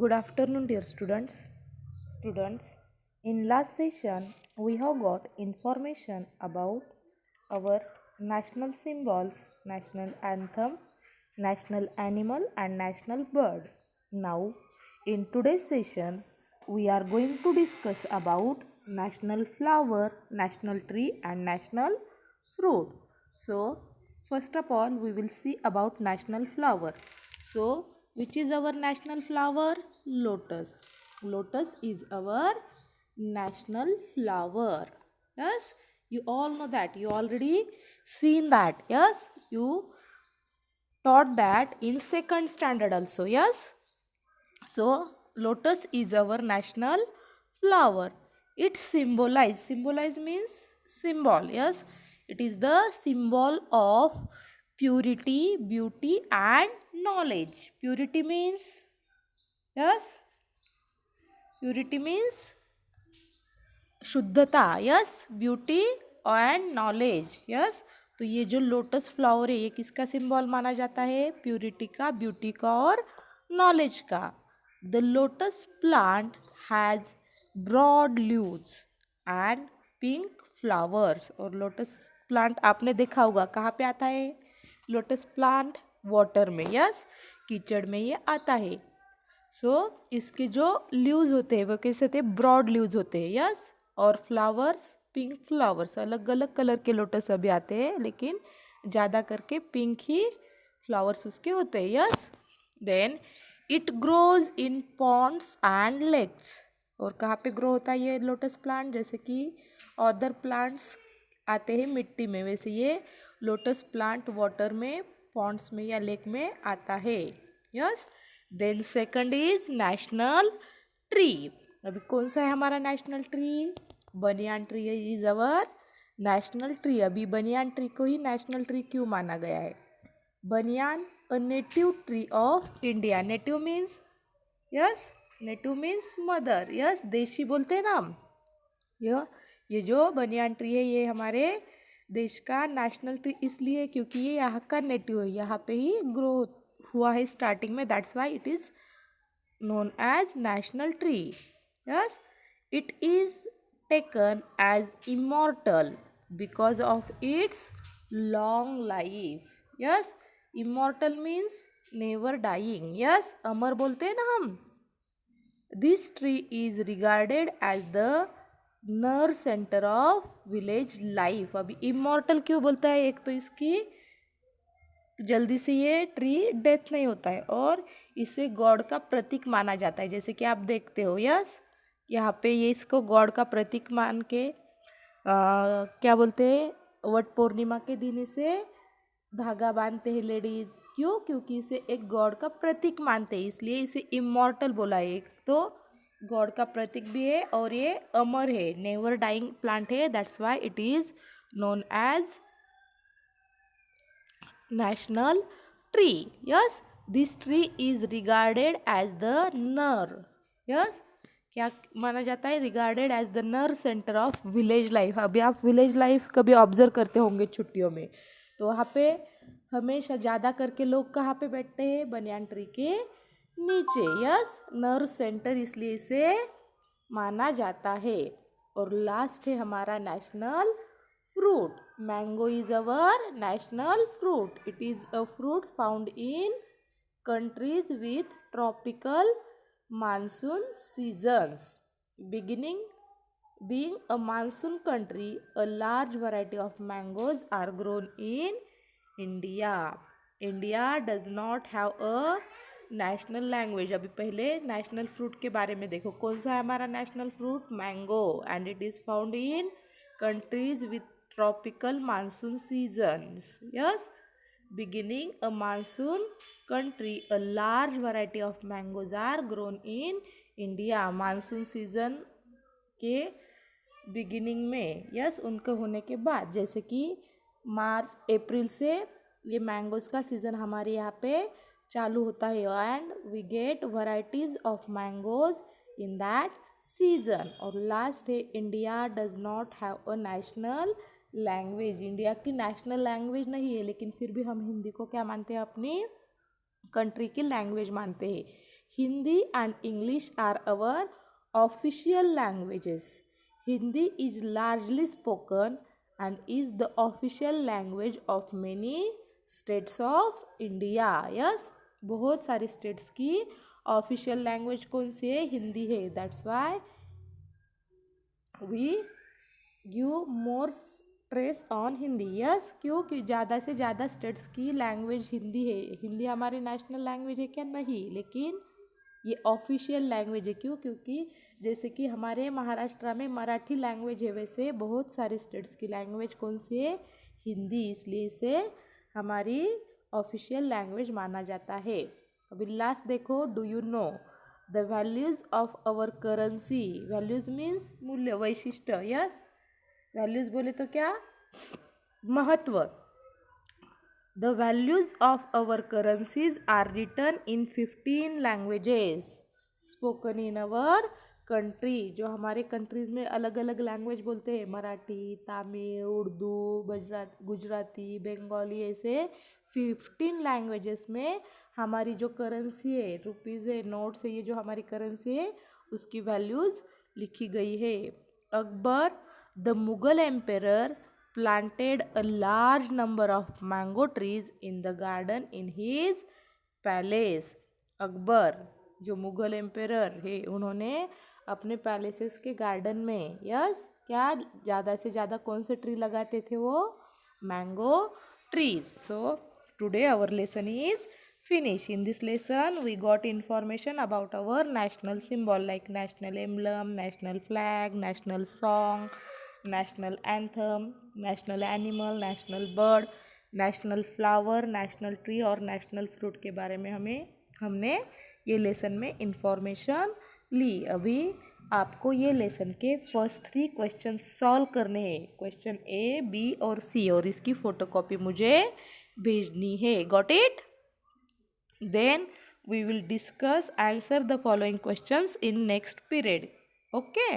Good afternoon, dear students. Students, in last session, we have got information about our national symbols, national anthem, national animal, and national bird. Now, in today's session, we are going to discuss about national flower, national tree, and national fruit. So, first of all, we will see about national flower. So, which is our national flower? Lotus. Lotus is our national flower. Yes, you all know that. You already seen that. Yes, you taught that in second standard also. Yes. So, lotus is our national flower. It symbolize means symbol. Yes, it is the symbol of purity, beauty, and knowledge. Purity means, yes, purity means शुद्धता. Yes, beauty and knowledge. Yes, तो ये जो lotus flower है ये किसका symbol माना जाता है? प्यूरिटी का, ब्यूटी का और नॉलेज का. The lotus plant has broad leaves and pink flowers. और लोटस प्लांट आपने देखा होगा कहाँ पे आता है? लोटस प्लांट वाटर में. यस, कीचड़ में ये आता है. सो इसके जो लीव्स होते हैं वो कैसे होते हैं? ब्रॉड लीव्स होते हैं. यस, और फ्लावर्स पिंक फ्लावर्स. अलग अलग कलर के लोटस अभी आते हैं लेकिन ज़्यादा करके पिंक ही फ्लावर्स उसके होते हैं. Yes, then it grows in ponds and lakes. और कहाँ पे ग्रो होता है ये लोटस प्लांट? जैसे कि अदर प्लांट्स आते हैं मिट्टी में, वैसे ये लोटस प्लांट वाटर में, पॉन्ड्स में या लेक में आता है. Yes, then second is national tree. अभी कौन सा है हमारा national tree? Banyan tree is our national tree. अभी बनियान ट्री को ही नेशनल ट्री क्यों माना गया है? बनियान a native tree of India. Native means, yes, native means mother. Yes, देशी बोलते हैं ना हम. ये जो बनियान ट्री है ये हमारे देश का नेशनल ट्री इसलिए क्योंकि ये यहाँ का नेटिव है, यहाँ पे ही ग्रो हुआ है स्टार्टिंग में. That's why it is known as national tree. Yes, it is taken as immortal because of its long life. Yes, immortal means never dying. Yes, अमर बोलते हैं ना हम. This tree is regarded as the nerve center of village life. अभी immortal क्यों बोलता है? एक तो इसकी जल्दी से ये ट्री डेथ नहीं होता है और इसे गॉड का प्रतीक माना जाता है. जैसे कि आप देखते हो. यस, यहाँ पे ये इसको गॉड का प्रतीक मान के क्या बोलते हैं? वट पूर्णिमा के दिन इसे धागा बांधते हैं लेडीज. क्यों? क्योंकि इसे एक गॉड का प्रतीक मानते हैं, इसलिए इसे इमॉर्टल बोला है. एक तो गॉड का प्रतीक भी है और ये अमर है, नेवर डाइंग प्लांट है. That's why it is known as national tree. Yes, this tree is regarded as the nerve. Yes, क्या माना जाता है? Regarded as the nerve centre of village life. अभी आप विलेज लाइफ कभी ऑब्जर्व करते होंगे छुट्टियों में, तो वहाँ पे हमेशा ज़्यादा करके लोग कहाँ पे बैठते हैं? बनियान ट्री के नीचे. यस, नर्व सेंटर इसलिए इसे माना जाता है. और लास्ट है हमारा national fruit. Mango is our national fruit. It is a fruit found in countries with tropical monsoon seasons. Beginning being a monsoon country, a large variety of mangoes are grown in India. India does not have a national language. अभी पहले national fruit के बारे में देखो. कौन सा है हमारा national fruit? Mango. And it is found in countries with tropical monsoon seasons. Yes, beginning a monsoon country, a large variety of mangoes are grown in India. Monsoon season के beginning में, यस, उनके होने के बाद, जैसे कि मार्च अप्रैल से ये मैंगोज का सीज़न हमारे यहाँ पे चालू होता है. And we get varieties of mangoes in that season. और लास्ट है India does not have a national language. India की नेशनल लैंग्वेज नहीं है लेकिन फिर भी हम हिंदी को क्या मानते हैं? अपनी कंट्री की लैंग्वेज मानते हैं. Hindi and English are our official languages. Hindi is largely spoken and is the official language of many states of India. Yes, बहुत सारे states की official language कौन सी है? हिंदी है. That's why we give more stress on Hindi. Yes, क्यों? कि ज़्यादा से ज़्यादा स्टेट्स की लैंग्वेज हिंदी है. हिंदी हमारी नेशनल लैंग्वेज है क्या? नहीं, लेकिन ये ऑफिशियल लैंग्वेज है. क्यों? क्योंकि जैसे कि हमारे महाराष्ट्र में मराठी लैंग्वेज है, वैसे बहुत सारे स्टेट्स की लैंग्वेज कौन सी है? हिंदी. इसलिए इसे हमारी ऑफिशियल लैंग्वेज माना जाता है. अभी लास्ट देखो, do you know the values of our currency? Values means मूल्य, वैशिष्ट्य. यस, वैल्यूज बोले तो क्या? महत्व. The values of our currencies are written in 15 languages spoken in our country. जो हमारे कंट्रीज में अलग अलग लैंग्वेज बोलते हैं, मराठी, तमिल, उर्दू, गुजराती, बंगाली, ऐसे 15 लैंग्वेजेस में हमारी जो करेंसी है, रुपीज़ है, नोट्स है, ये जो हमारी करेंसी है उसकी वैल्यूज़ लिखी गई है. Akbar the Mughal emperor planted a large number of mango trees in the garden in his palace. Akbar जो मुगल एम्परर है, उन्होंने अपने पैलेसेस के गार्डन में, यस, क्या ज़्यादा से ज़्यादा कौन से ट्री लगाते थे? वो mango trees. So today our lesson is finish. In this lesson we got information about our national symbol like national emblem, national flag, national song, national anthem, national animal, national bird, national flower, national tree और national fruit के बारे में हमने ये lesson में information ली. अभी आपको ये लेसन के फर्स्ट 3 क्वेश्चन सॉल्व करने हैं. क्वेश्चन ए, बी और सी, और इसकी फोटोकॉपी मुझे भेजनी है. Got it? Then we will discuss, answer the following questions in next period. Okay.